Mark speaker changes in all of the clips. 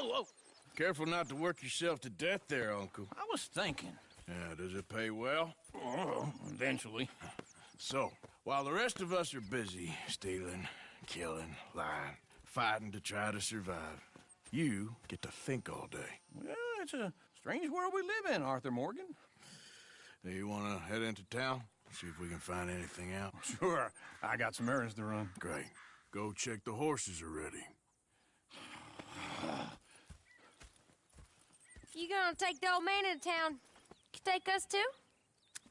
Speaker 1: Whoa.
Speaker 2: Careful not to work yourself to death there, Uncle.
Speaker 1: I was thinking.
Speaker 2: Yeah, does it pay well?
Speaker 1: Oh, eventually.
Speaker 2: So, while the rest of us are busy stealing, killing, lying, fighting to try to survive, you get to think all day.
Speaker 1: Well, it's a strange world we live in, Arthur Morgan.
Speaker 2: Do you want to head into town? See if we can find anything out?
Speaker 1: Sure. I got some errands to run.
Speaker 2: Great. Go check the horses are ready.
Speaker 3: You gonna take the old man into town? You take us too?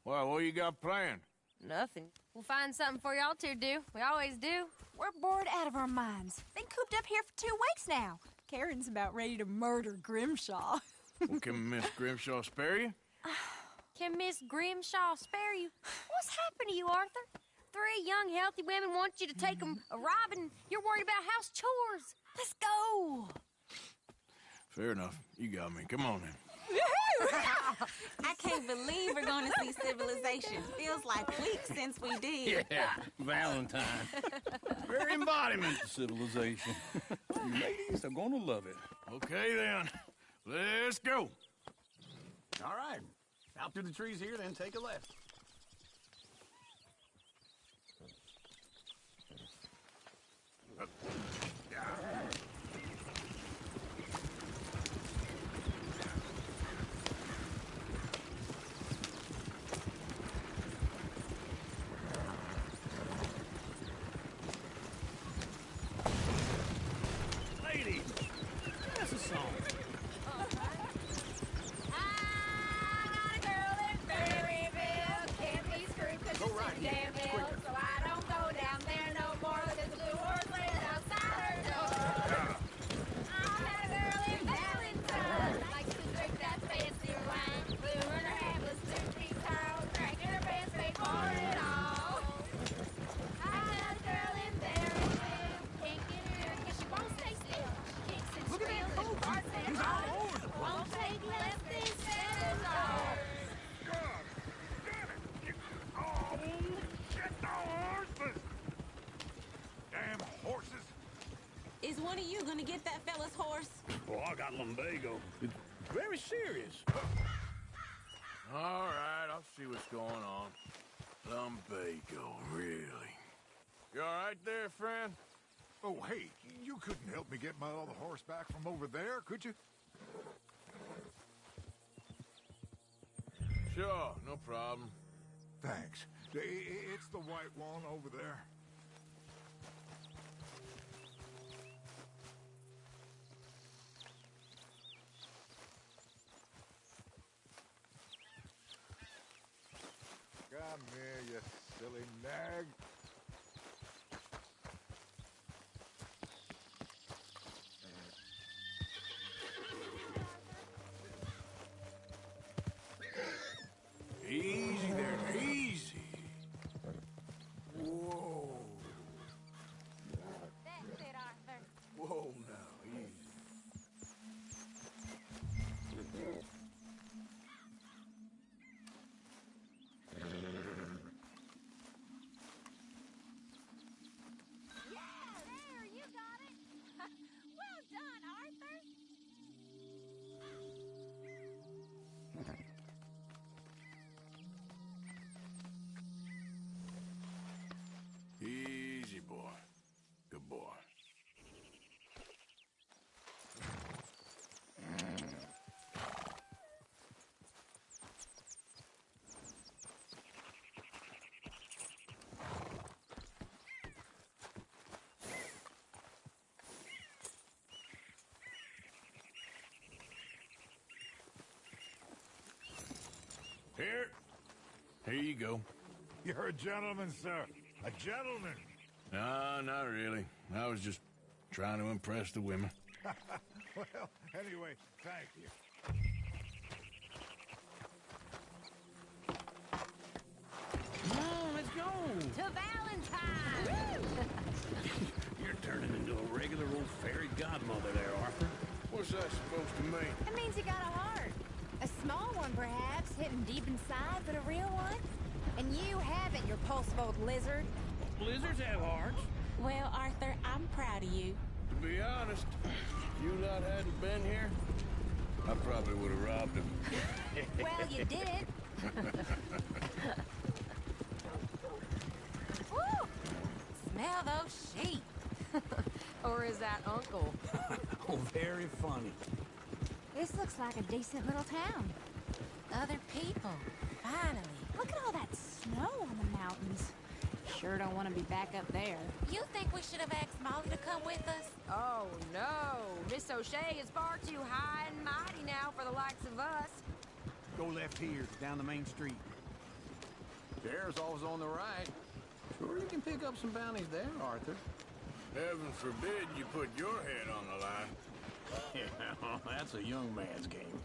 Speaker 2: Well, what you got planned?
Speaker 3: Nothing. We'll find something for y'all to do. We always do.
Speaker 4: We're bored out of our minds. Been cooped up here for 2 weeks now. Karen's about ready to murder Grimshaw.
Speaker 2: Well, can Miss Grimshaw spare you?
Speaker 3: Can Miss Grimshaw spare you? What's happened to you, Arthur? 3 young, healthy women want you to take them a robbing. You're worried about house chores. Let's go.
Speaker 2: Fair enough. You got me. Come on then.
Speaker 5: I can't believe we're going to see civilization. Feels like weeks since we did.
Speaker 1: Yeah, Valentine. Very embodiment of civilization. You ladies are going to love it.
Speaker 2: Okay, then. Let's go.
Speaker 1: All right. Out through the trees here, then take a left. Ladies, that's a song.
Speaker 3: Go right here. So I don't go down there no more. There's a blue horse laying outside her door. I had a girl in Valentine. Likes to drink that fancy wine. Blue in her hair was 2 feet tall. Cracking her pants, paid for it all. I had a girl in Valentine. Can't get her because she won't stay still. She kicks and squeals and farts and all. Won't take less than $7.
Speaker 6: Damn horses!
Speaker 5: Is one of you going to get that fella's horse?
Speaker 1: Oh, I got lumbago. It's very serious.
Speaker 2: All right, I'll see what's going on. Lumbago, really. You all right there, friend?
Speaker 6: Oh, hey, you couldn't help me get my other horse back from over there, could you?
Speaker 2: Sure, no problem.
Speaker 6: Thanks. It's the white one over there. Come here, you silly nag.
Speaker 2: Easy there, easy. Whoa.
Speaker 3: That's it, Arthur.
Speaker 2: Whoa now, easy.
Speaker 3: Yeah, there, you got it. Well done, Arthur.
Speaker 2: Easy, boy. Good boy. Here you go.
Speaker 6: You're a gentleman, sir. A gentleman.
Speaker 2: No, not really. I was just trying to impress the women.
Speaker 6: Well, anyway, thank you.
Speaker 1: Come on, let's go.
Speaker 3: To Valentine!
Speaker 1: You're turning into a regular old fairy godmother there, Arthur.
Speaker 2: What's that supposed to mean?
Speaker 4: That means you got a heart. A small one, perhaps, hidden deep inside, but a real one. And you haven't, your pulse-bolt lizard.
Speaker 1: Blizzards have hearts.
Speaker 5: Well, Arthur, I'm proud of you.
Speaker 2: To be honest, if you lot hadn't been here, I probably would have robbed him.
Speaker 4: Well, you did it. Woo! Smell those sheep.
Speaker 7: Or is that Uncle?
Speaker 1: Oh, very funny.
Speaker 4: This looks like a decent little town. Other people. Finally. Look at all that snow on the mountains.
Speaker 7: Sure don't want to be back up there.
Speaker 4: You think we should have asked Molly to come with us?
Speaker 7: Oh, no. Miss O'Shea is far too high and mighty now for the likes of us.
Speaker 8: Go left here, down the main street. Sheriff's always on the right. Sure you can pick up some bounties there, Arthur.
Speaker 2: Heaven forbid you put your head on the line.
Speaker 8: Yeah, that's a young man's game.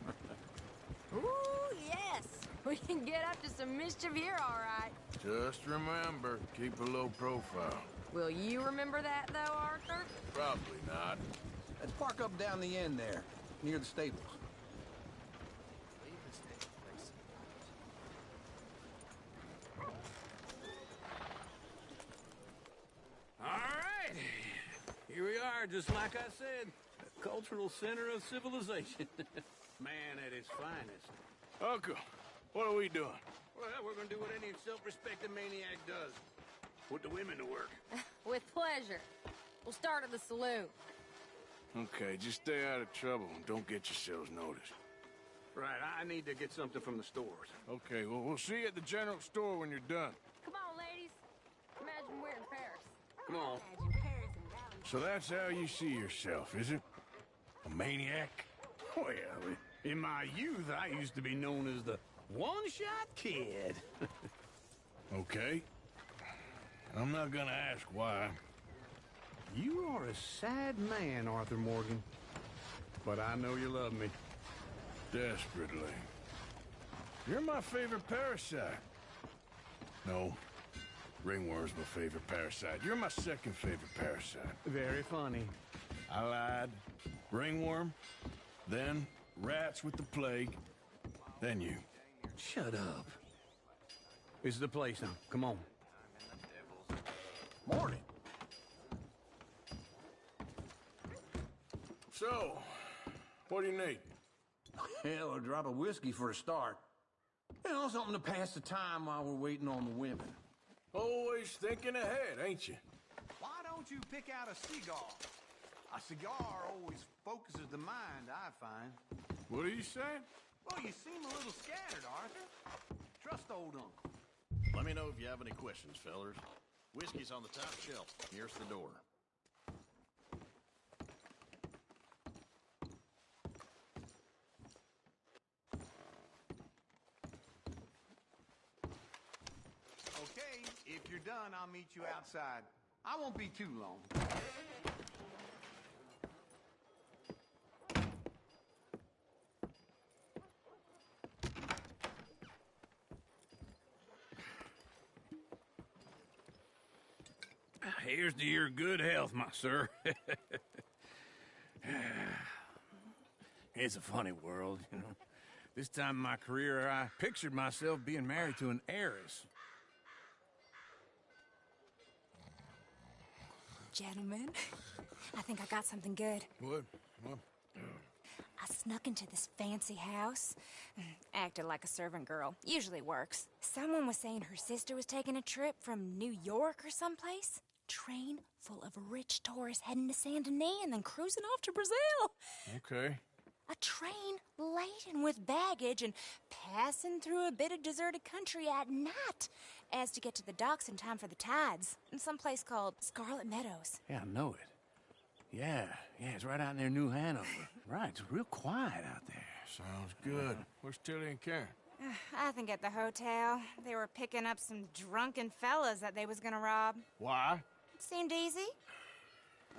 Speaker 7: Ooh, yes. We can get up to some mischief here, all right.
Speaker 2: Just remember, keep a low profile.
Speaker 7: Will you remember that, though, Arthur?
Speaker 2: Probably not.
Speaker 8: Let's park up down the end there, near the stables.
Speaker 1: All right. Here we are, just like I said. A cultural center of civilization. Man at its finest.
Speaker 2: Uncle, what are we doing?
Speaker 1: Well, we're gonna do what any self-respecting maniac does. Put the women to work.
Speaker 7: With pleasure. We'll start at the saloon.
Speaker 2: Okay, just stay out of trouble and don't get yourselves noticed.
Speaker 1: Right, I need to get something from the stores.
Speaker 2: Okay, well, we'll see you at the general store when you're done.
Speaker 7: Come on, ladies. Imagine we're in Paris.
Speaker 1: Come on.
Speaker 4: Imagine Paris and Valley.
Speaker 2: So that's how you see yourself, is it? A maniac?
Speaker 1: Well, in my youth, I used to be known as the one-shot kid.
Speaker 2: Okay. I'm not gonna ask why.
Speaker 8: You are a sad man, Arthur Morgan. But I know you love me.
Speaker 2: Desperately. You're my favorite parasite. No. Ringworm's my favorite parasite. You're my second favorite parasite.
Speaker 8: Very funny.
Speaker 2: I lied. Ringworm, then rats with the plague, then you.
Speaker 8: Shut up. This is the place now. Come on. Morning.
Speaker 2: So, what do you need?
Speaker 8: Hell, a drop of whiskey for a start. You know, something to pass the time while we're waiting on the women.
Speaker 2: Always thinking ahead, ain't you?
Speaker 9: Why don't you pick out a cigar? A cigar always focuses the mind, I find.
Speaker 2: What are you saying?
Speaker 9: Well, you seem a little scattered, Arthur. Trust old uncle.
Speaker 10: Let me know if you have any questions, fellers. Whiskey's on the top shelf. Here's the door.
Speaker 9: Okay, if you're done, I'll meet you outside. I won't be too long.
Speaker 1: Here's to your good health, my sir. It's a funny world, you know. This time in my career, I pictured myself being married to an heiress.
Speaker 4: Gentlemen, I think I got something good.
Speaker 2: What?
Speaker 4: I snuck into this fancy house. Acted like a servant girl. Usually works. Someone was saying her sister was taking a trip from New York or someplace. Train full of rich tourists heading to Saint Denis and then cruising off to Brazil.
Speaker 2: Okay.
Speaker 4: A train laden with baggage and passing through a bit of deserted country at night as to get to the docks in time for the tides in some place called Scarlet Meadows.
Speaker 1: Yeah, I know it. Yeah, it's right out near New Hanover. Right, it's real quiet out there.
Speaker 2: Sounds good. Where's Tilly and Karen?
Speaker 4: I think at the hotel. They were picking up some drunken fellas that they was gonna rob.
Speaker 2: Why?
Speaker 4: It seemed easy.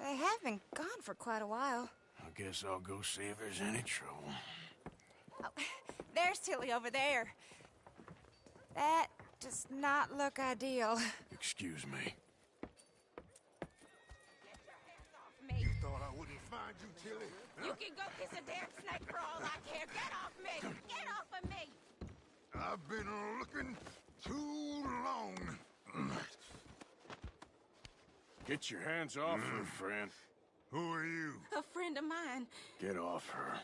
Speaker 4: They have been gone for quite a while.
Speaker 2: I guess I'll go see if there's any trouble.
Speaker 4: Oh, there's Tilly over there. That does not look ideal.
Speaker 2: Excuse me.
Speaker 6: You thought I wouldn't find you, Tilly?
Speaker 3: You can go kiss a damn snake for all I care. Get off me! Get off of me!
Speaker 6: I've been looking too long.
Speaker 2: Get your hands off her, friend.
Speaker 6: Who are you?
Speaker 5: A friend of mine.
Speaker 2: Get off her.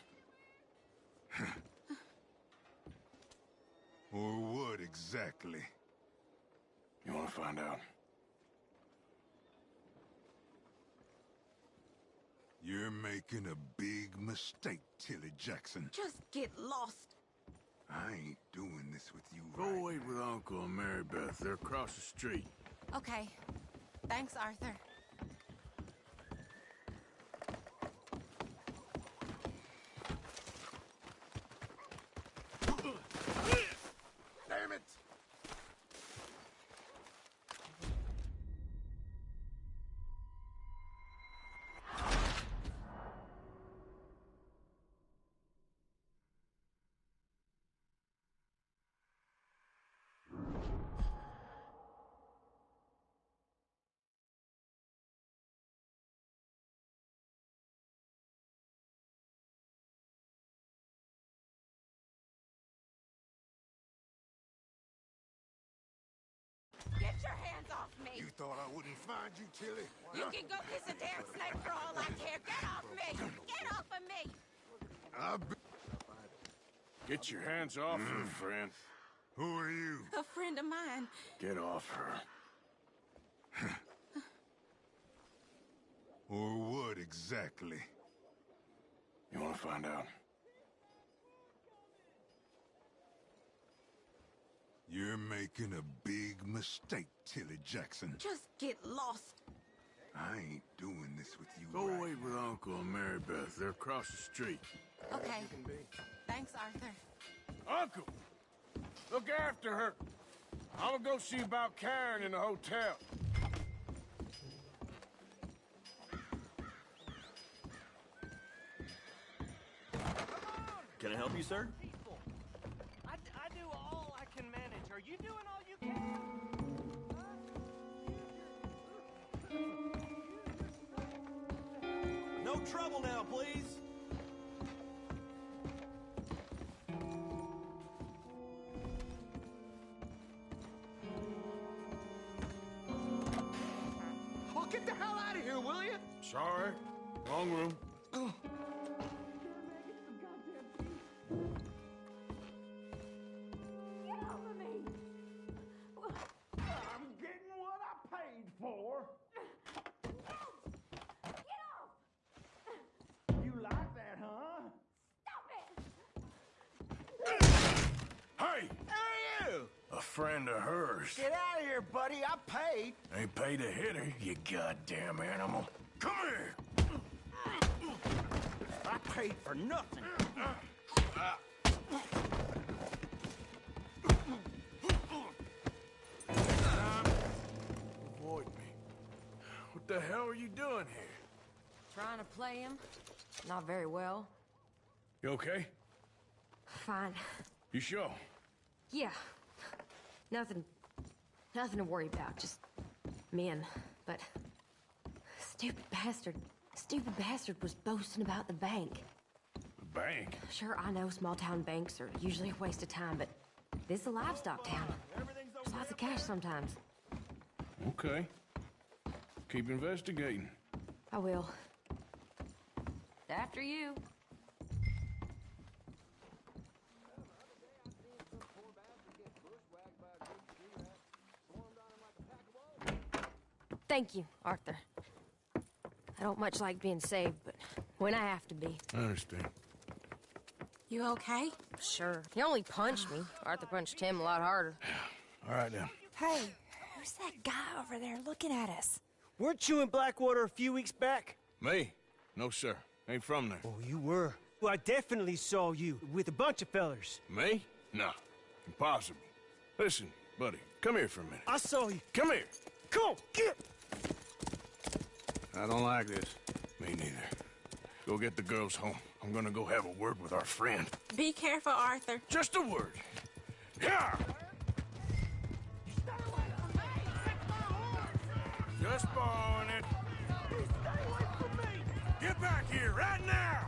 Speaker 6: Or what exactly?
Speaker 2: You want to find out?
Speaker 6: You're making a big mistake, Tilly Jackson.
Speaker 5: Just get lost.
Speaker 6: I ain't doing this with you
Speaker 2: Go
Speaker 6: right
Speaker 2: wait with Uncle and Mary Beth. They're across the street.
Speaker 5: Okay. Thanks, Arthur.
Speaker 6: Damn it!
Speaker 5: Get your hands off me!
Speaker 6: You thought I wouldn't find you, Tilly?
Speaker 5: You can go kiss a damn snake for all I care. Get off me! Get off of me!
Speaker 2: Get your hands off her, friend.
Speaker 6: Who are you?
Speaker 5: A friend of mine.
Speaker 2: Get off her.
Speaker 6: Or what exactly?
Speaker 2: You want to find out?
Speaker 6: You're making a big mistake, Tilly Jackson.
Speaker 5: Just get lost.
Speaker 6: I ain't doing this with you
Speaker 2: Go
Speaker 6: right
Speaker 2: wait with Uncle and Mary Beth. They're across the street.
Speaker 5: Okay. Thanks, Arthur.
Speaker 2: Uncle! Look after her. I'm gonna go see about Karen in the hotel.
Speaker 11: Can I help you, sir?
Speaker 12: I do all I can manage. Are you doing all you can?
Speaker 11: No trouble now, please.
Speaker 9: Oh, get the hell out of here, will you?
Speaker 2: Sorry. Wrong room.
Speaker 9: I'm getting what I paid for. You like that, huh?
Speaker 2: Hey!
Speaker 9: Hey, you!
Speaker 2: A friend of hers.
Speaker 9: Get out of here, buddy. I paid.
Speaker 2: Ain't paid to hit her, you goddamn animal. Come here!
Speaker 9: I paid for nothing.
Speaker 2: Avoid me. What the hell are you doing here?
Speaker 7: Trying to play him? Not very well.
Speaker 2: You okay?
Speaker 7: Fine.
Speaker 2: You sure?
Speaker 7: Yeah. Nothing to worry about. Just men. But stupid bastard was boasting about the bank.
Speaker 2: The bank?
Speaker 7: Sure, I know small town banks are usually a waste of time, but this is a livestock town. There's lots of cash sometimes.
Speaker 2: Okay. Keep investigating.
Speaker 7: I will. After you. Thank you, Arthur. I don't much like being saved, but when I have to be.
Speaker 2: I understand.
Speaker 5: You okay?
Speaker 7: Sure. He only punched me. Arthur punched him a lot harder.
Speaker 2: All right, then.
Speaker 4: Hey, who's that guy over there looking at us?
Speaker 12: Weren't you in Blackwater a few weeks back?
Speaker 2: Me? No, sir. Ain't from there.
Speaker 12: Oh, you were. Well, I definitely saw you with a bunch of fellers.
Speaker 2: Me? No. Impossible. Listen, buddy, come here for a minute.
Speaker 12: I saw you.
Speaker 2: Come here.
Speaker 12: Come on, get!
Speaker 2: I don't like this. Me neither. Go get the girls home. I'm gonna go have a word with our friend.
Speaker 5: Be careful, Arthur.
Speaker 2: Just a word. Yeah! Just borrowing it.
Speaker 12: Stay away from me!
Speaker 2: Get back here right now!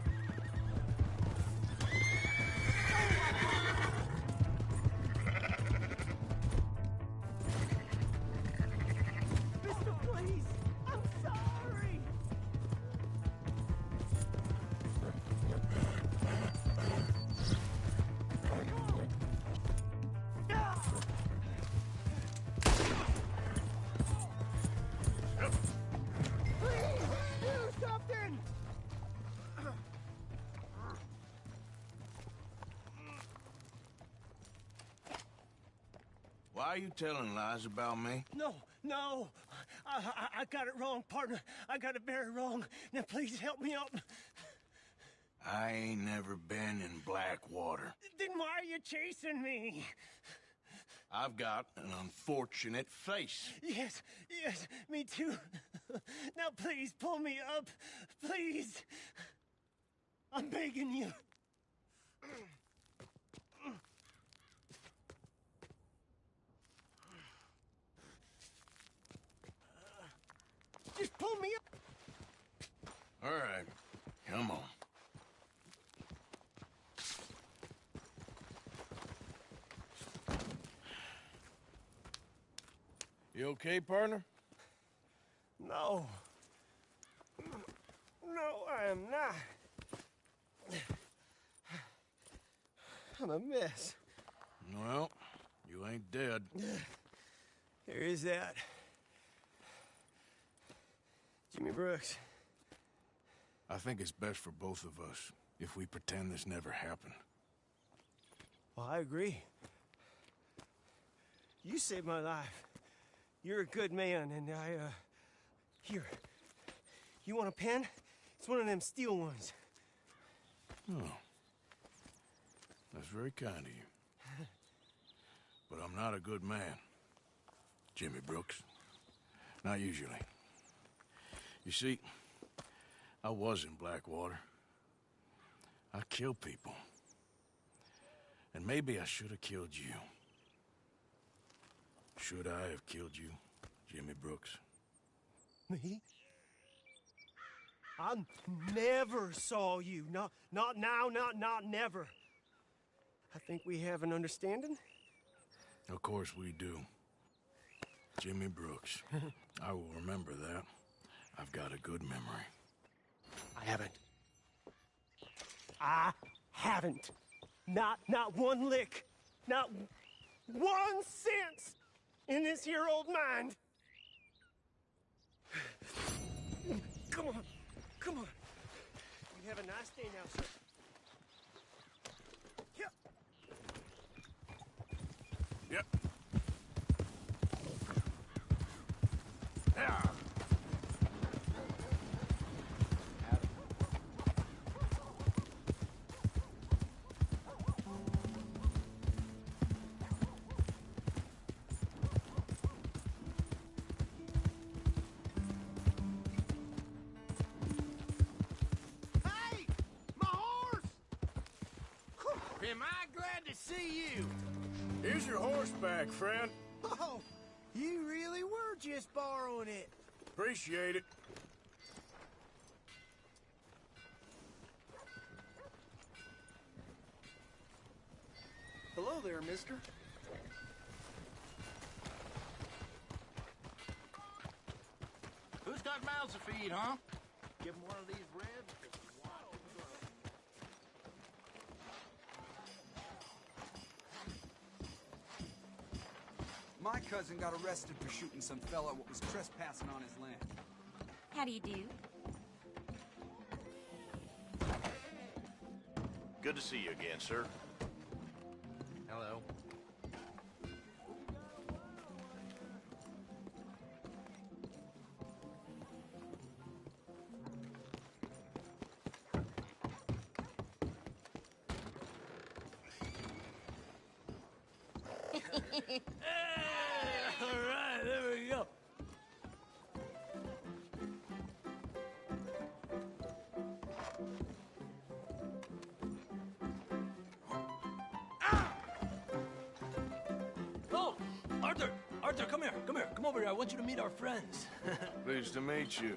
Speaker 12: Mister, please! I'm sorry!
Speaker 2: Why you telling lies about me?
Speaker 12: No. I got it wrong, partner. I got it very wrong. Now, please help me up.
Speaker 2: I ain't never been in Blackwater.
Speaker 12: Then why are you chasing me?
Speaker 2: I've got an unfortunate face.
Speaker 12: Yes, me too. Now, please, pull me up. Please. I'm begging you. Just pull me up.
Speaker 2: All right, come on. You okay, partner?
Speaker 12: No. No, I am not. I'm a mess.
Speaker 2: Well, you ain't dead.
Speaker 12: There is that. Jimmy Brooks.
Speaker 2: I think it's best for both of us if we pretend this never happened.
Speaker 12: Well, I agree. You saved my life. You're a good man, and here. You want a pen? It's one of them steel ones.
Speaker 2: Oh. That's very kind of you. But I'm not a good man, Jimmy Brooks. Not usually. You see, I was in Blackwater. I killed people. And maybe I should have killed you. Should I have killed you, Jimmy Brooks?
Speaker 12: Me? I never saw you. Not now, not never. I think we have an understanding.
Speaker 2: Of course we do. Jimmy Brooks. I will remember that. I've got a good memory.
Speaker 12: I haven't. Not one lick. Not 1 cent in this here old mind. Come on. You have a nice day now, sir.
Speaker 2: Yep. Yeah.
Speaker 9: Hey! My horse!
Speaker 2: Am I glad to see you? Here's your horse back, friend.
Speaker 12: Oh, you really were just borrowing it.
Speaker 2: Appreciate it.
Speaker 11: Hello there, mister.
Speaker 10: Who's got mouths to feed, huh?
Speaker 11: Give him one of these ribs.
Speaker 13: My cousin got arrested for shooting some fella what was trespassing on his land.
Speaker 5: How do you do?
Speaker 10: Good to see you again, sir.
Speaker 11: Hello.
Speaker 1: All right, there we go. Oh, Arthur, come here. Come over here. I want you to meet our friends.
Speaker 2: Pleased to meet you.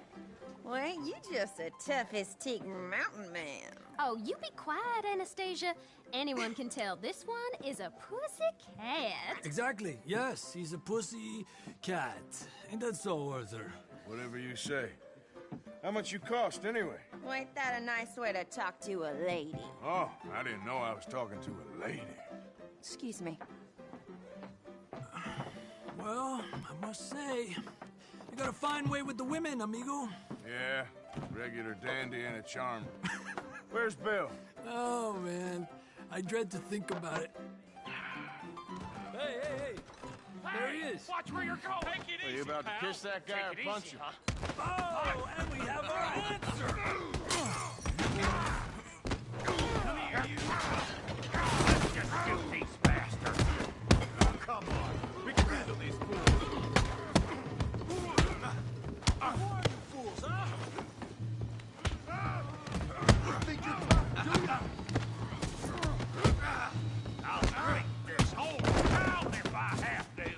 Speaker 14: Well, ain't you just the toughest teak mountain man?
Speaker 15: Oh, you be quiet, Anastasia. Anyone can tell this one is a pussy cat.
Speaker 1: Exactly. Yes, he's a pussy cat. Ain't that so, Arthur?
Speaker 2: Whatever you say. How much you cost, anyway?
Speaker 14: Well, ain't that a nice way to talk to a lady?
Speaker 2: Oh, I didn't know I was talking to a lady.
Speaker 14: Excuse me.
Speaker 1: Well, I must say, you got a fine way with the women, amigo.
Speaker 2: Yeah, regular dandy and a charm. Where's Bill?
Speaker 1: Oh, man. I dread to think about it. Hey! There he is.
Speaker 11: Watch where you're going. Take it
Speaker 10: Are you about to kiss that guy or punch him?
Speaker 1: Oh, and we have our answer.
Speaker 11: Come here, you. Let's just shoot these bastards. Oh, come on. We can handle these fools.
Speaker 1: Who are you fools, huh?
Speaker 6: Think you're tough, do ya?
Speaker 11: I'll break this whole town if I have to.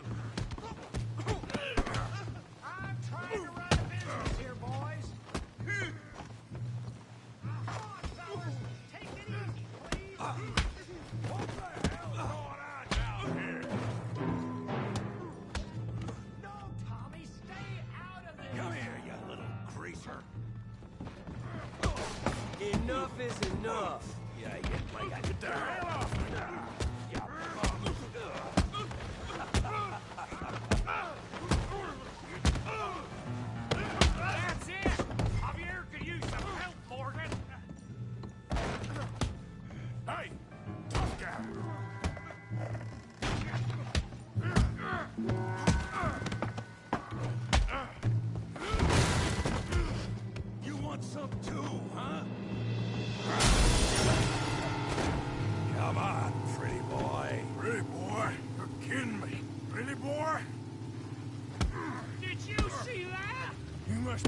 Speaker 11: I'm trying to run a business here, boys. Come on, fellas. Take it easy, please. What the hell's going on down here? No, Tommy, stay out of this.
Speaker 1: Come here, you little greaser.
Speaker 12: Enough is enough.
Speaker 1: Yeah, you get like I get the hell off.
Speaker 11: That's it. Javier could use some help, Morgan.
Speaker 1: Hey, tough guy. You want some too, huh? Come on, pretty boy.
Speaker 2: Pretty boy? You're kidding me. Pretty boy?
Speaker 11: Did you see that?
Speaker 2: You must...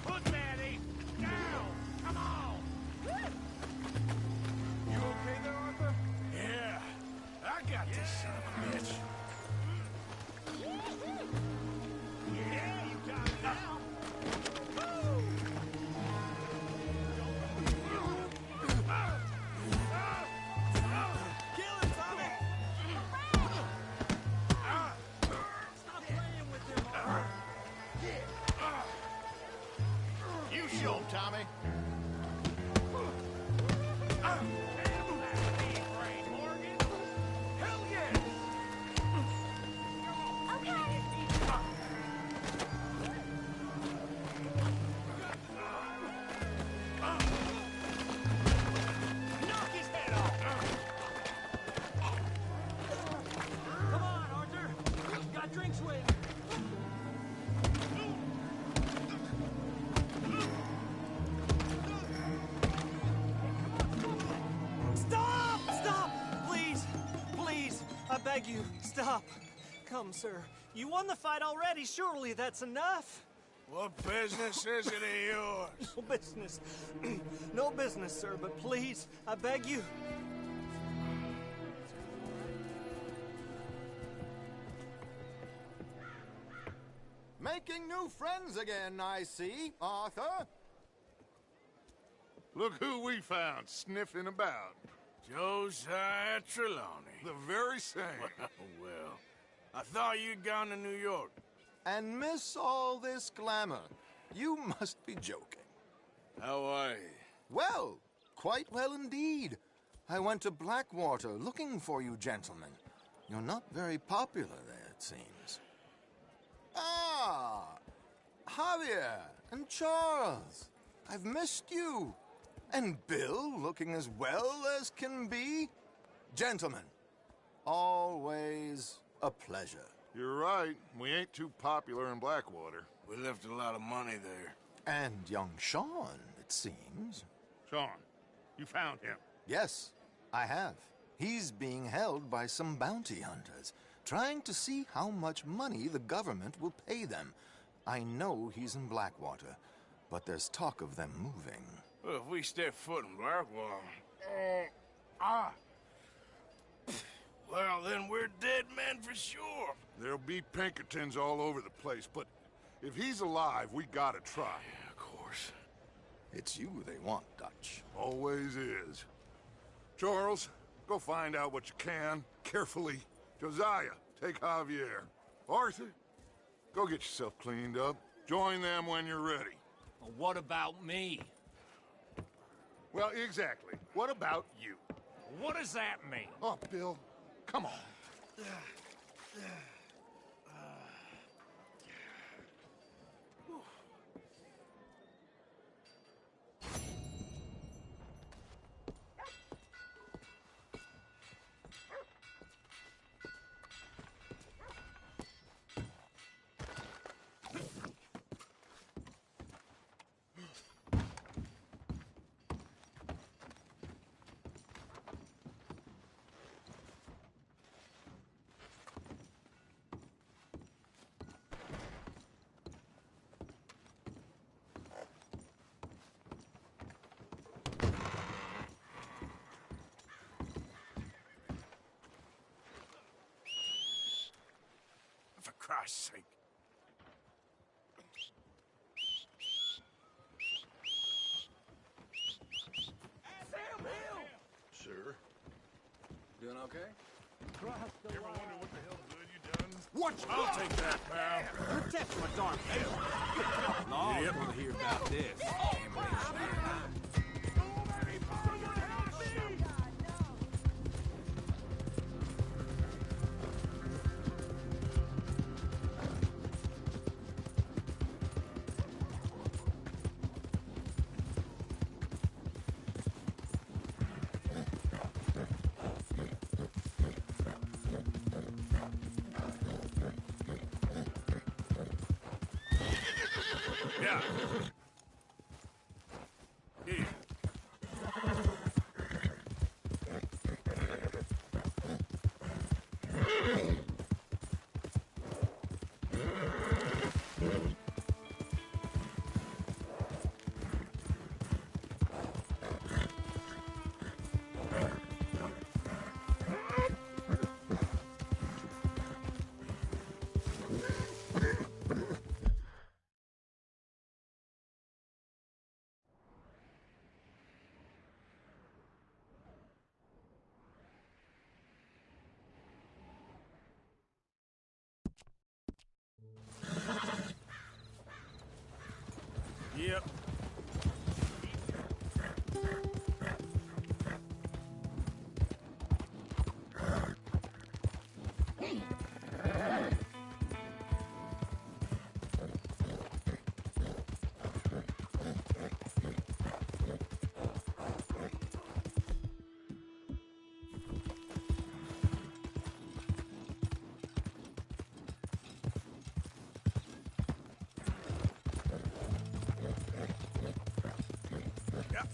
Speaker 11: Put that ape down. Come on.
Speaker 2: You okay there, Arthur? Yeah. I got this son of a bitch.
Speaker 11: Yeah, you got it now.
Speaker 1: Kill him, Tommy! Stop playing with him, Arthur.
Speaker 10: You show him, Tommy.
Speaker 11: Hell yes. Knock his head off.
Speaker 1: Come on, Arthur. Got drinks waiting.
Speaker 12: Stop! Stop! Please! Please! I beg you, stop. Come, sir. You won the fight already. Surely that's enough.
Speaker 2: What business is it of yours?
Speaker 12: No business. No business, sir, but please, I beg you.
Speaker 13: Making new friends again, I see, Arthur.
Speaker 6: Look who we found sniffing about.
Speaker 2: Josiah Trelawney.
Speaker 6: The very same.
Speaker 2: Well, I thought you'd gone to New York.
Speaker 13: And miss all this glamour. You must be joking.
Speaker 2: How are you?
Speaker 13: Well, quite well indeed. I went to Blackwater looking for you gentlemen. You're not very popular there, it seems. Ah, Javier and Charles. I've missed you. And Bill looking as well as can be. Gentlemen, always a pleasure.
Speaker 6: You're right. We ain't too popular in Blackwater.
Speaker 2: We left a lot of money there.
Speaker 13: And young Sean, it seems.
Speaker 6: Sean, you found him.
Speaker 13: Yes, I have. He's being held by some bounty hunters, trying to see how much money the government will pay them. I know he's in Blackwater, but there's talk of them moving.
Speaker 2: Well, if we step foot in Blackwater... Well, then we're dead men for sure.
Speaker 6: There'll be Pinkertons all over the place, but if he's alive, we gotta try.
Speaker 2: Yeah, of course.
Speaker 13: It's you they want, Dutch.
Speaker 6: Always is. Charles, go find out what you can, carefully. Josiah, take Javier. Arthur, go get yourself cleaned up. Join them when you're ready.
Speaker 11: Well, what about me?
Speaker 6: Well, exactly. What about you?
Speaker 11: What does that mean?
Speaker 6: Oh, Bill, come on.
Speaker 2: Christ's sake.
Speaker 11: Sam Hill!
Speaker 2: Sir?
Speaker 11: Doing okay?
Speaker 2: You ever wonder what the hell good you done?
Speaker 11: Watch
Speaker 2: I'll take that, pal.
Speaker 9: Protect my darn face. Law's
Speaker 2: Yep.
Speaker 9: gonna hear about this.
Speaker 2: Yeah. Here. Yep.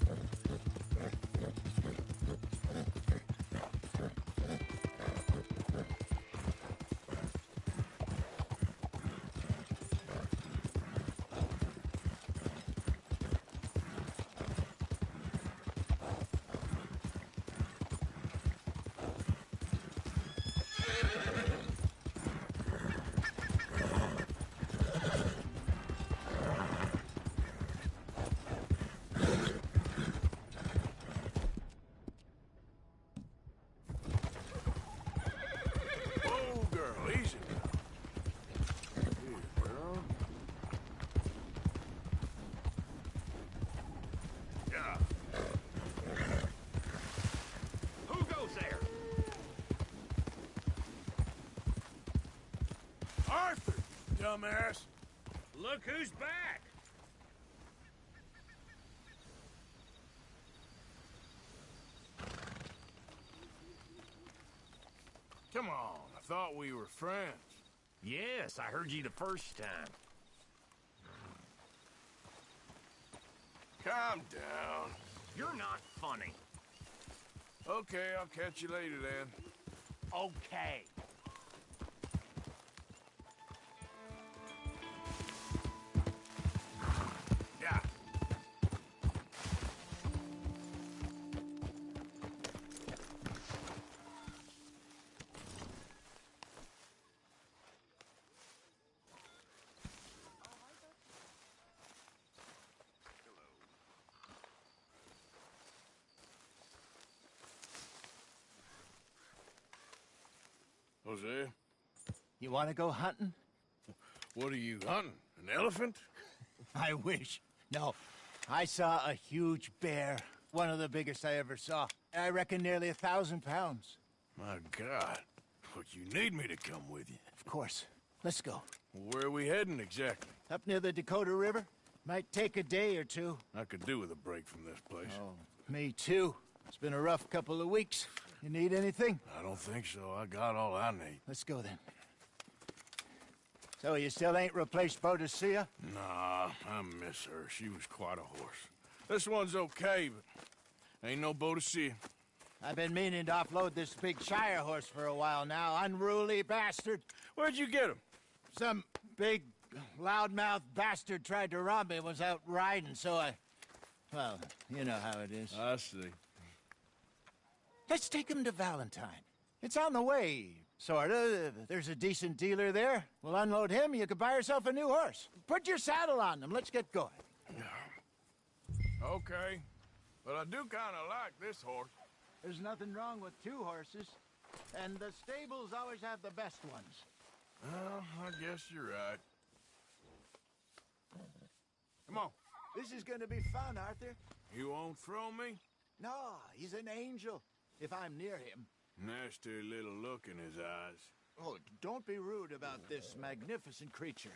Speaker 2: Whoa, girl, easy. Here, girl. Yeah.
Speaker 11: Who goes there?
Speaker 2: Arthur, dumbass.
Speaker 1: Look who's back!
Speaker 2: Come on, I thought we were friends.
Speaker 11: Yes, I heard you the first time.
Speaker 2: Calm down.
Speaker 11: You're not funny.
Speaker 2: Okay, I'll catch you later then.
Speaker 11: Okay.
Speaker 2: Yeah. Jose,
Speaker 9: You want to go hunting?
Speaker 2: what are you hunting? An elephant?
Speaker 9: I wish. No. I saw a huge bear. One of the biggest I ever saw. I reckon nearly 1,000 pounds.
Speaker 2: My God. But you need me to come with you.
Speaker 9: Of course. Let's go.
Speaker 2: Where are we heading exactly?
Speaker 9: Up near the Dakota River. Might take a day or two.
Speaker 2: I could do with a break from this place.
Speaker 9: Oh, me too. It's been a rough couple of weeks. You need anything?
Speaker 2: I don't think so. I got all I need.
Speaker 9: Let's go then. So you still ain't replaced Boadicea?
Speaker 2: Nah, I miss her. She was quite a horse. This one's okay, but ain't no Boadicea.
Speaker 9: I've been meaning to offload this big Shire horse for a while now. Unruly bastard.
Speaker 2: Where'd you get him?
Speaker 9: Some big, loudmouth bastard tried to rob me, was out riding, so I... Well, you know how it is.
Speaker 2: I see.
Speaker 9: Let's take him to Valentine. It's on the way. Sorta. There's a decent dealer there. We'll unload him, you could buy yourself a new horse. Put your saddle on them, let's get going.
Speaker 2: Okay, but I do kind of like this horse.
Speaker 9: There's nothing wrong with two horses, and the stables always have the best ones.
Speaker 2: Well, I guess you're right.
Speaker 9: Come on. This is gonna be fun, Arthur.
Speaker 2: You won't throw me?
Speaker 9: No, he's an angel, if I'm near him.
Speaker 2: Nasty little look in his eyes.
Speaker 9: Oh, don't be rude about this magnificent creature.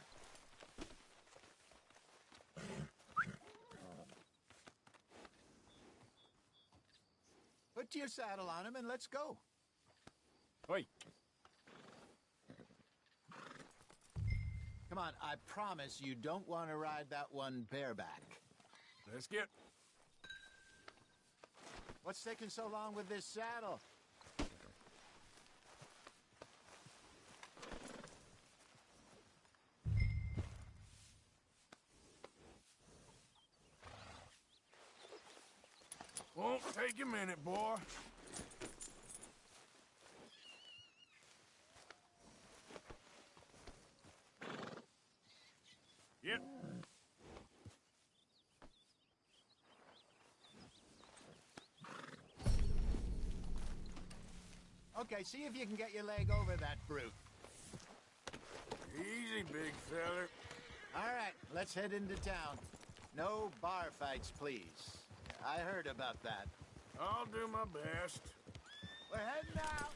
Speaker 9: Put your saddle on him and let's go.
Speaker 2: Wait.
Speaker 9: Come on, I promise you don't want to ride that one bareback.
Speaker 2: Let's get...
Speaker 9: What's taking so long with this saddle?
Speaker 2: Won't take a minute, boy. Yep.
Speaker 9: Okay, see if you can get your leg over that brute.
Speaker 2: Easy, big feller.
Speaker 9: All right, let's head into town. No bar fights, please. I heard about that.
Speaker 2: I'll do my best.
Speaker 9: We're heading out.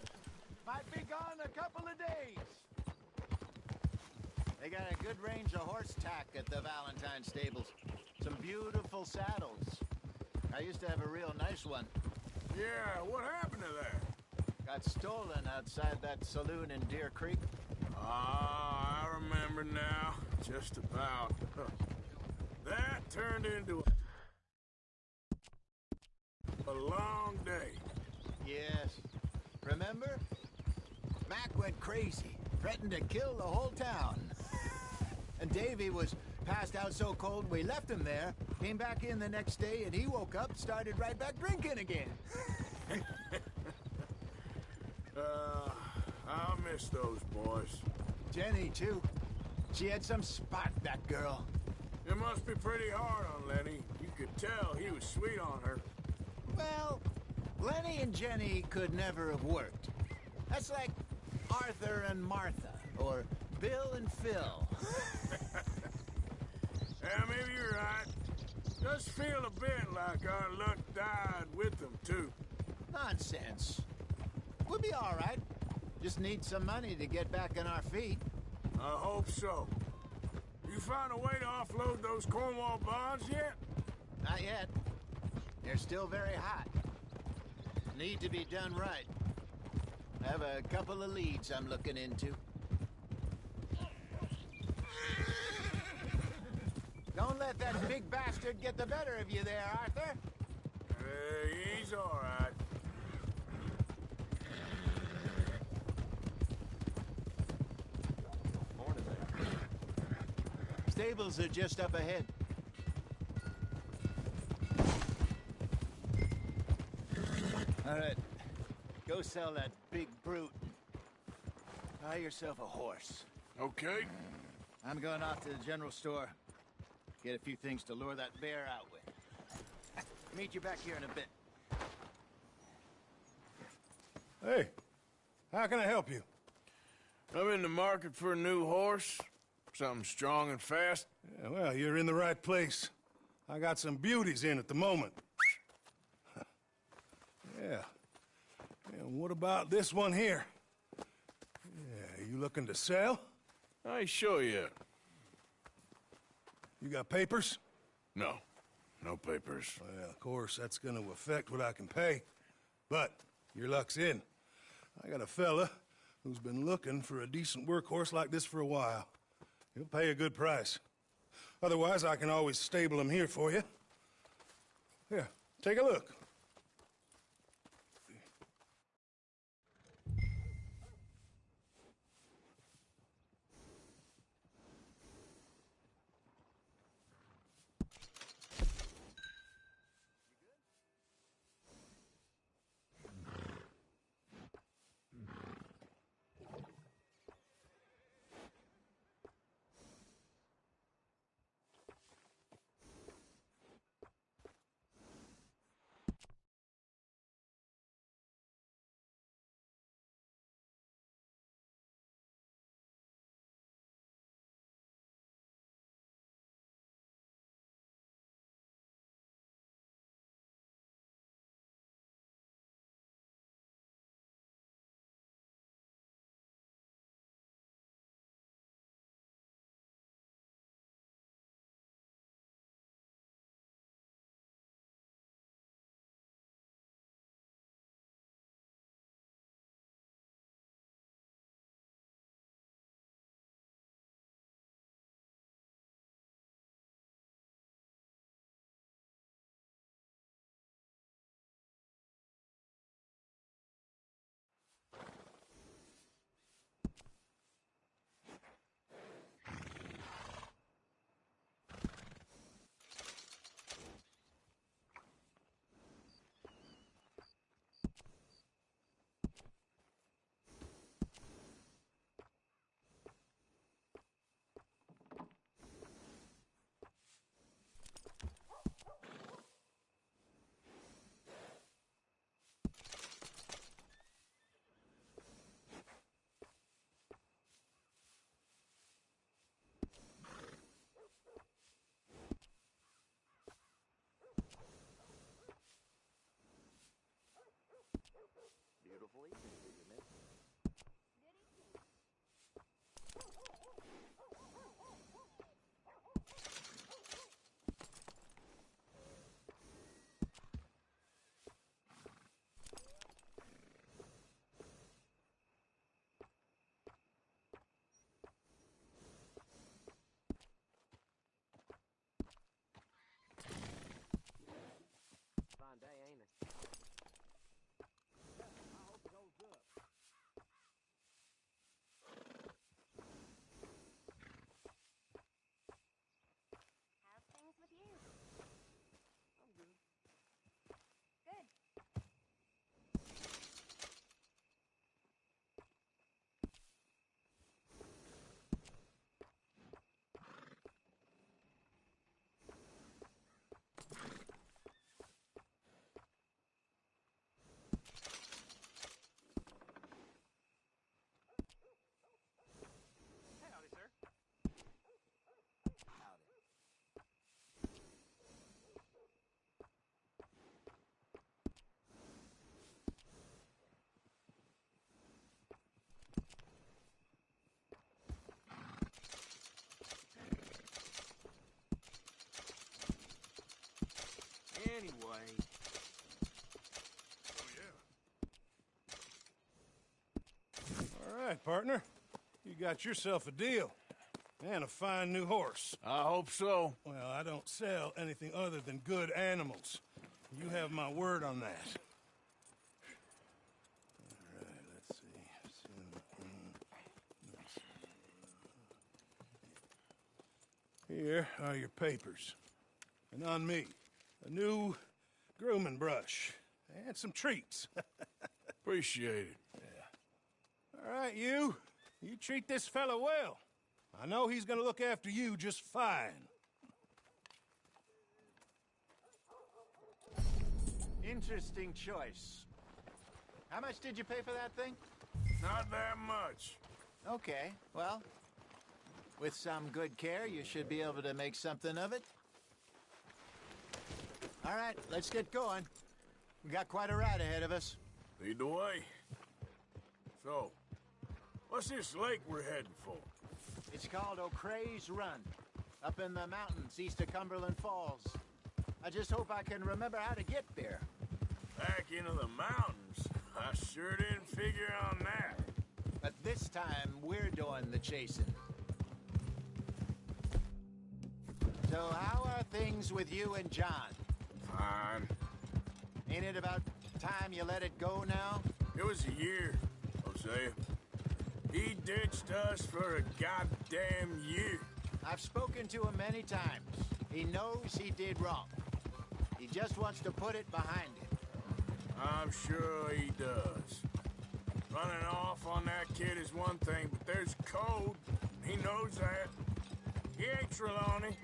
Speaker 9: Might be gone a couple of days. They got a good range of horse tack at the Valentine stables. Some beautiful saddles. I used to have a real nice one.
Speaker 2: Yeah, what happened to that?
Speaker 9: Got stolen outside that saloon in Deer Creek.
Speaker 2: Ah, I remember now. Just about. That turned into a long day.
Speaker 9: Yes. Remember? Mac went crazy, threatened to kill the whole town. And Davy was passed out so cold we left him there, came back in the next day, and he woke up, started right back drinking again.
Speaker 2: I'll miss those boys.
Speaker 9: Jenny, too. She had some spot, that girl.
Speaker 2: It must be pretty hard on Lenny. You could tell he was sweet on her.
Speaker 9: Well, Lenny and Jenny could never have worked. That's like Arthur and Martha, or Bill and Phil.
Speaker 2: Yeah, maybe you're right. Does feel a bit like our luck died with them, too.
Speaker 9: Nonsense. We'll be all right. Just need some money to get back on our feet.
Speaker 2: I hope so. You find a way to offload those Cornwall bonds yet?
Speaker 9: Not yet. They're still very hot. Need to be done right. I have a couple of leads I'm looking into. Don't let that big bastard get the better of you there, Arthur.
Speaker 2: He's all right.
Speaker 9: Stables are just up ahead. All right. Go sell that big brute. Buy yourself a horse.
Speaker 2: Okay.
Speaker 9: I'm going off to the general store. Get a few things to lure that bear out with. Meet you back here in a bit.
Speaker 2: Hey, how can I help you? I'm in the market for a new horse. Something strong and fast.
Speaker 16: Yeah, well, you're in the right place. I got some beauties in at the moment. Yeah. And what about this one here? Yeah, you looking to sell?
Speaker 2: I ain't sure yet.
Speaker 16: You got papers?
Speaker 2: No. No papers.
Speaker 16: Well, of course, that's gonna affect what I can pay. But your luck's in. I got a fella who's been looking for a decent workhorse like this for a while. He'll pay a good price. Otherwise, I can always stable him here for you. Here, take a look.
Speaker 8: anyway.
Speaker 16: All right, partner. You got yourself a deal. And a fine new horse.
Speaker 2: I hope so.
Speaker 16: Well, I don't sell anything other than good animals. You have my word on that. All right, let's see. Here are your papers. And on me, a new grooming brush. And some treats.
Speaker 2: Appreciate it.
Speaker 16: All right, you. You treat this fella well. I know he's gonna look after you just fine.
Speaker 9: Interesting choice. How much did you pay for that thing?
Speaker 2: Not that much.
Speaker 9: Okay, well, with some good care, you should be able to make something of it. All right, let's get going. We got quite a ride ahead of us.
Speaker 2: Lead the way. So, what's this lake we're heading for?
Speaker 9: It's called O'Creagh's Run, up in the mountains east of Cumberland Falls. I just hope I can remember how to get there.
Speaker 2: Back into the mountains? I sure didn't figure on that.
Speaker 9: But this time, we're doing the chasing. So how are things with you and John?
Speaker 2: Fine.
Speaker 9: Ain't it about time you let it go now?
Speaker 2: It was a year, Hosea. He ditched us for a goddamn year.
Speaker 9: I've spoken to him many times. He knows he did wrong. He just wants to put it behind him.
Speaker 2: I'm sure he does. Running off on that kid is one thing, but there's code. He knows that. He ain't Trelawney.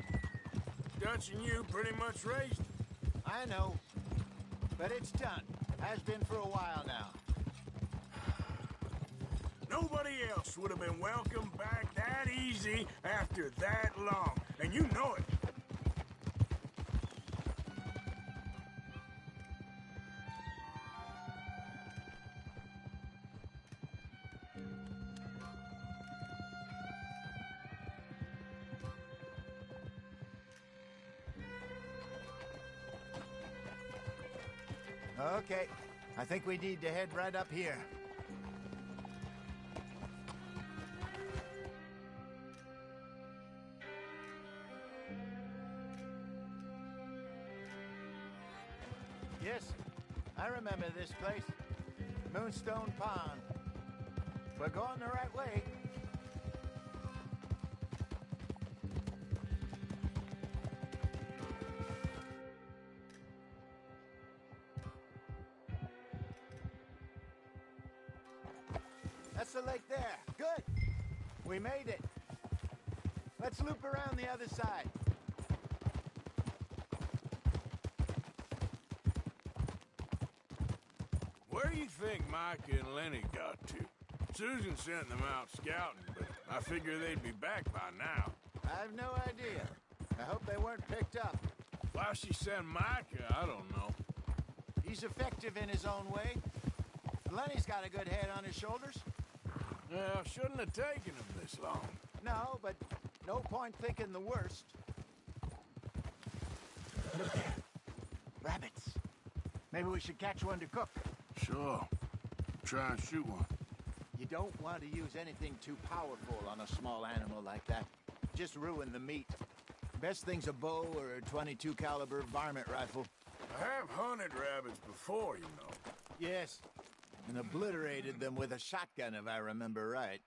Speaker 2: Dutch and you pretty much raised him.
Speaker 9: I know. But it's done. Has been for a while now.
Speaker 2: Nobody else would have been welcomed back that easy after that long. And you know it.
Speaker 9: Okay. I think we need to head right up here. Yes, I remember this place. Moonstone Pond. We're going the right way. That's the lake there. Good. We made it. Let's loop around the other side.
Speaker 2: Where do you think Micah and Lenny got to? Susan sent them out scouting, but I figure they'd be back by now.
Speaker 9: I have no idea. I hope they weren't picked up.
Speaker 2: Why she sent Micah, I don't know.
Speaker 9: He's effective in his own way. Lenny's got a good head on his shoulders.
Speaker 2: Well, shouldn't have taken him this long.
Speaker 9: No, but no point thinking the worst. Look there. Rabbits. Maybe we should catch one to cook.
Speaker 2: Sure. Try and shoot one.
Speaker 9: You don't want to use anything too powerful on a small animal like that. Just ruin the meat. Best thing's a bow or a .22 caliber varmint rifle.
Speaker 2: I have hunted rabbits before, you know.
Speaker 9: Yes, and obliterated them with a shotgun, if I remember right.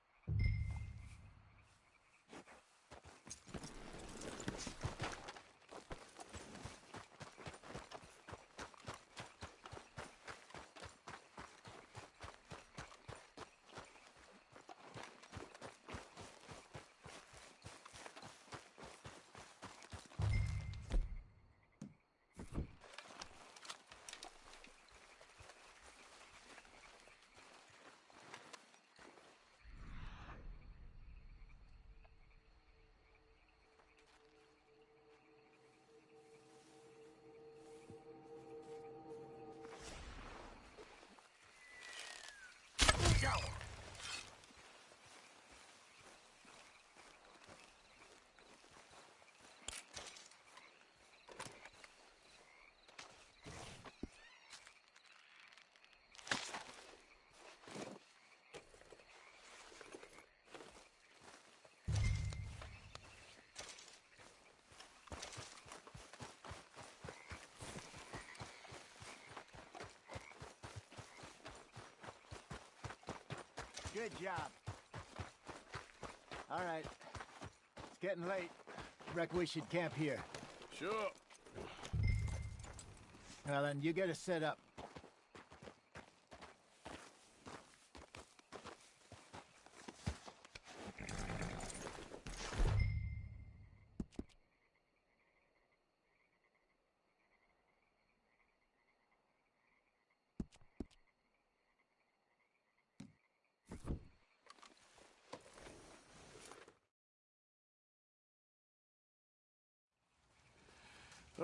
Speaker 9: Good job. All right. It's getting late. Reckon we should camp here.
Speaker 2: Sure.
Speaker 9: Well, then, you get us set up.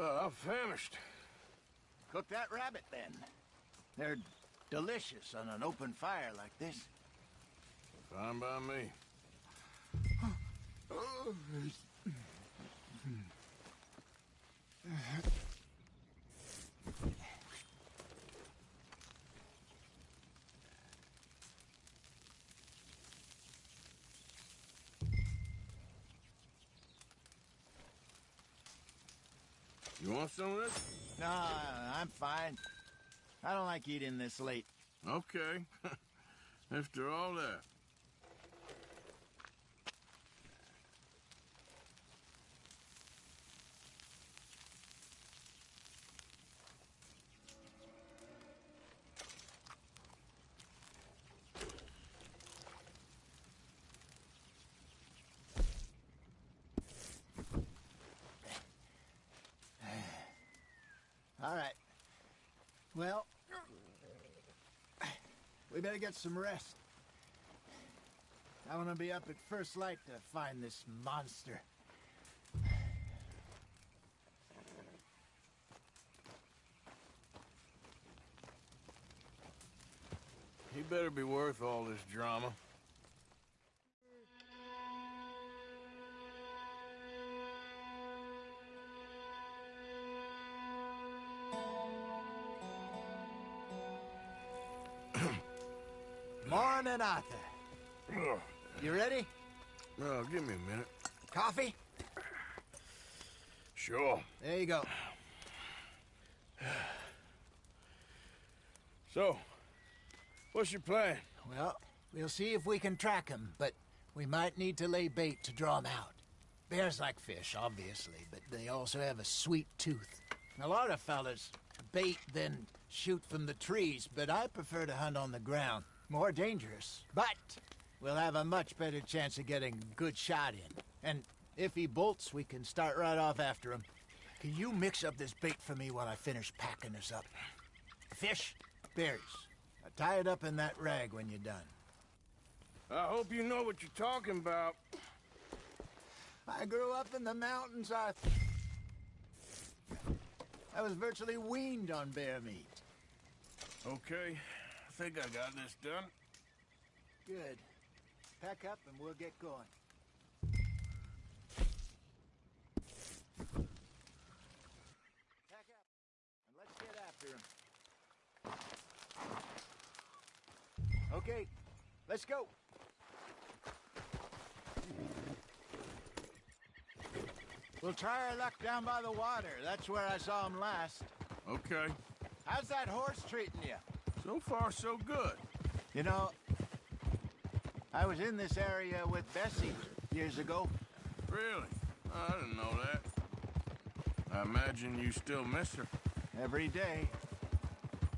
Speaker 2: I'm famished.
Speaker 9: Cook that rabbit, then. They're delicious on an open fire like this.
Speaker 2: Fine by me. You want some of this?
Speaker 9: No, I'm fine. I don't like eating this late.
Speaker 2: Okay. After all that.
Speaker 9: All right. Well, we better get some rest. I want to be up at first light to find this monster.
Speaker 2: He better be worth all this drama.
Speaker 9: Morning, Arthur. You ready?
Speaker 2: Well, give me a minute.
Speaker 9: Coffee?
Speaker 2: Sure.
Speaker 9: There you go.
Speaker 2: So, what's your plan?
Speaker 9: Well, we'll see if we can track him, but we might need to lay bait to draw him out. Bears like fish, obviously, but they also have a sweet tooth. A lot of fellas bait, then shoot from the trees, but I prefer to hunt on the ground. More dangerous, but we'll have a much better chance of getting a good shot in. And if he bolts, we can start right off after him. Can you mix up this bait for me while I finish packing this up? Fish, berries. Now tie it up in that rag when you're done.
Speaker 2: I hope you know what you're talking about.
Speaker 9: I grew up in the mountains, Arthur. I was virtually weaned on bear meat.
Speaker 2: Okay, I think I got this done.
Speaker 9: Good. Pack up and we'll get going. Pack up and let's get after him. Okay, let's go. We'll try our luck down by the water. That's where I saw him last.
Speaker 2: Okay.
Speaker 9: How's that horse treating you?
Speaker 2: So far, so good.
Speaker 9: You know, I was in this area with Bessie years ago.
Speaker 2: Really? I didn't know that. I imagine you still miss her.
Speaker 9: Every day.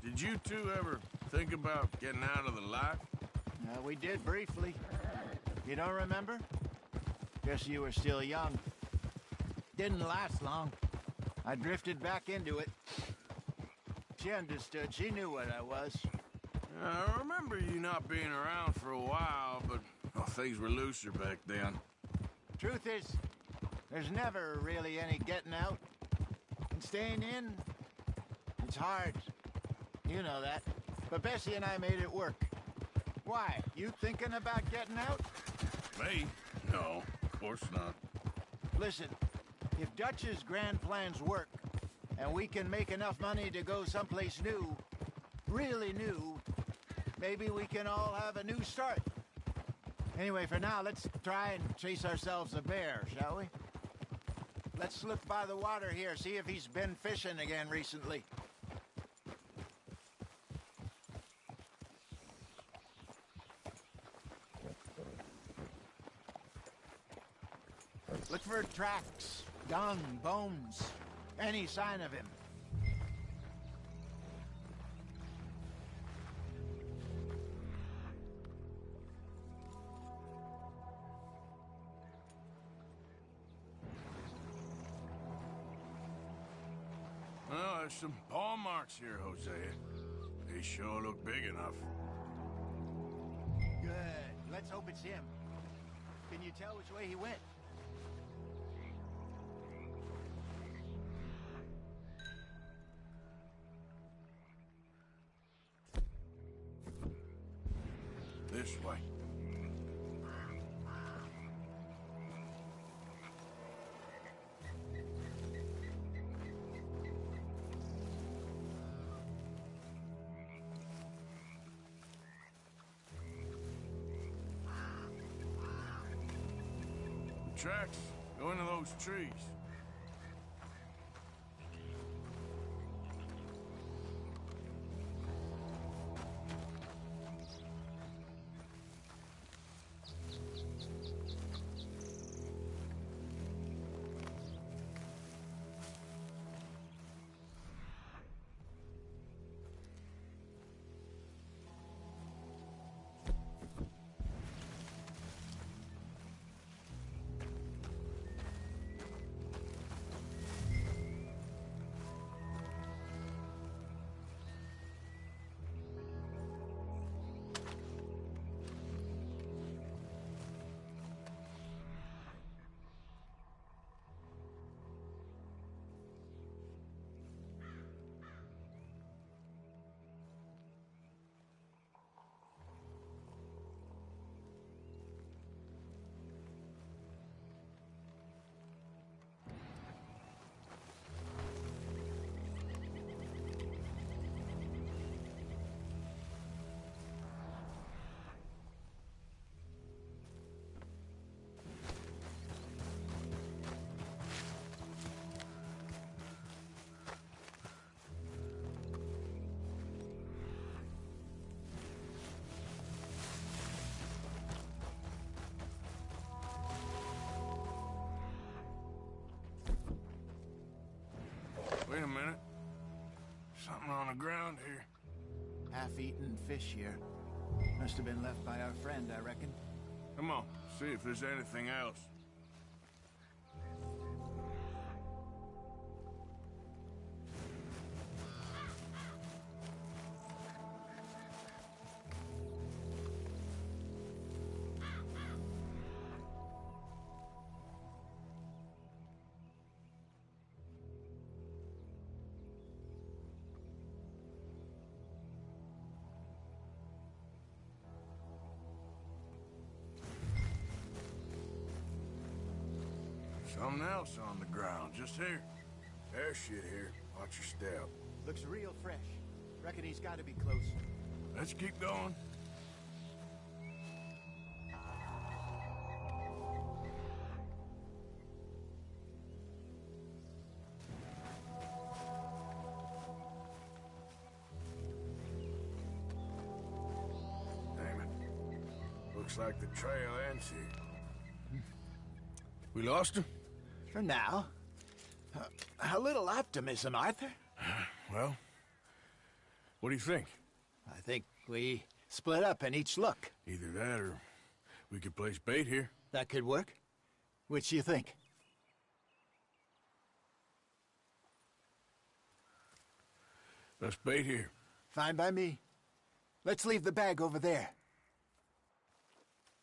Speaker 2: Did you two ever think about getting out of the life?
Speaker 9: We did briefly. You don't remember? Guess you were still young. Didn't last long. I drifted back into it. She understood. She knew what I was.
Speaker 2: I remember you not being around for a while, but things were looser back then.
Speaker 9: Truth is, there's never really any getting out. And staying in, it's hard. You know that. But Bessie and I made it work. Why? You thinking about getting out?
Speaker 2: Me? No, of course not.
Speaker 9: Listen, if Dutch's grand plans work, and we can make enough money to go someplace new, really new, maybe we can all have a new start. Anyway, for now, let's try and chase ourselves a bear, shall we? Let's slip by the water here, see if he's been fishing again recently. Look for tracks, dung, bones, any sign of him.
Speaker 2: Well, there's some paw marks here, Hosea. They sure look big enough.
Speaker 9: Good. Let's hope it's him. Can you tell which way he went?
Speaker 2: This way. Tracks go into those trees. Wait a minute. Something on the ground here.
Speaker 9: Half-eaten fish here. Must have been left by our friend, I reckon.
Speaker 2: Come on, see if there's anything else. Something else on the ground, just here. There's shit here. Watch your step.
Speaker 9: Looks real fresh. Reckon he's got to be close.
Speaker 2: Let's keep going. Damn it. Looks like the trail ends here. We lost him?
Speaker 9: For now. A little optimism, Arthur.
Speaker 2: Well, what do you think?
Speaker 9: I think we split up and each look.
Speaker 2: Either that or we could place bait here.
Speaker 9: That could work. Which do you think?
Speaker 2: Best bait here.
Speaker 9: Fine by me. Let's leave the bag over there.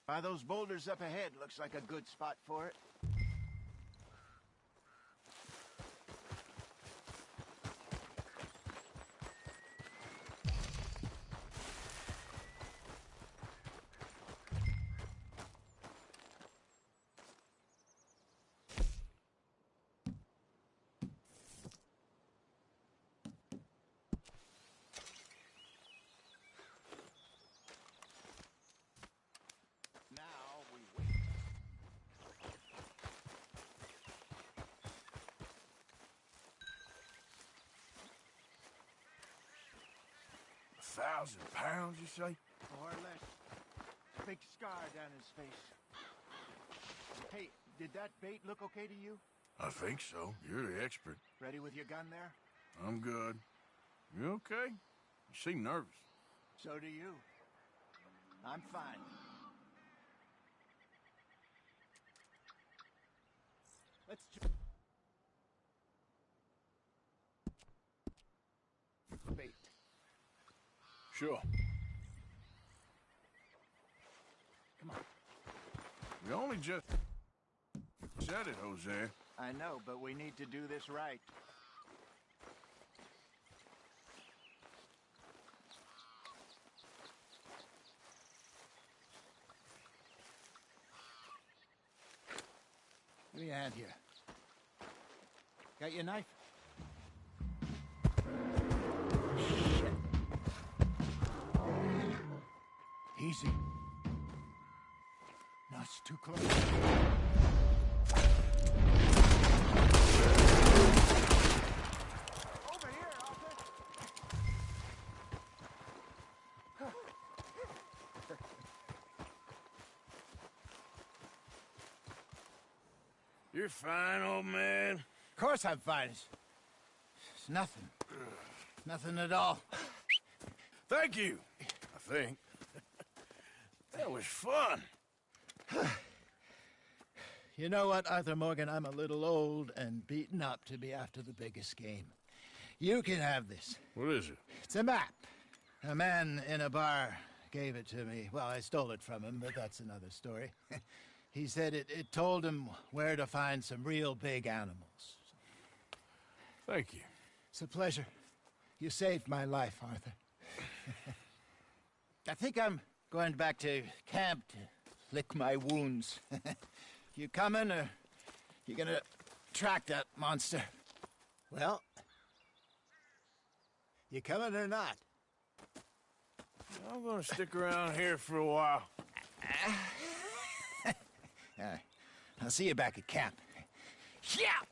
Speaker 9: By those boulders up ahead, looks like a good spot for it.
Speaker 2: £1,000, you say?
Speaker 9: More or less. Big scar down his face. Hey, did that bait look okay to you?
Speaker 2: I think so. You're the expert.
Speaker 9: Ready with your gun there?
Speaker 2: I'm good. You okay? You seem nervous.
Speaker 9: So do you. I'm fine. Let's bait.
Speaker 2: Sure.
Speaker 9: Come on.
Speaker 2: You only just said it, Jose.
Speaker 9: I know, but we need to do this right. Give me a hand here. Got your knife? Shit. Easy. No, it's too close. Over here, Arthur.
Speaker 2: You're fine, old man.
Speaker 9: Of course I'm fine. It's nothing. Nothing at all.
Speaker 2: Thank you, I think. That was fun.
Speaker 9: You know what, Arthur Morgan? I'm a little old and beaten up to be after the biggest game. You can have this.
Speaker 2: What is it?
Speaker 9: It's a map. A man in a bar gave it to me. Well, I stole it from him, but that's another story. He said it told him where to find some real big animals.
Speaker 2: Thank you.
Speaker 9: It's a pleasure. You saved my life, Arthur. I think I'm going back to camp to lick my wounds. You coming, or you gonna track that monster? Well, you coming or not?
Speaker 2: I'm gonna stick around here for a while.
Speaker 9: All right. I'll see you back at camp. Yeah!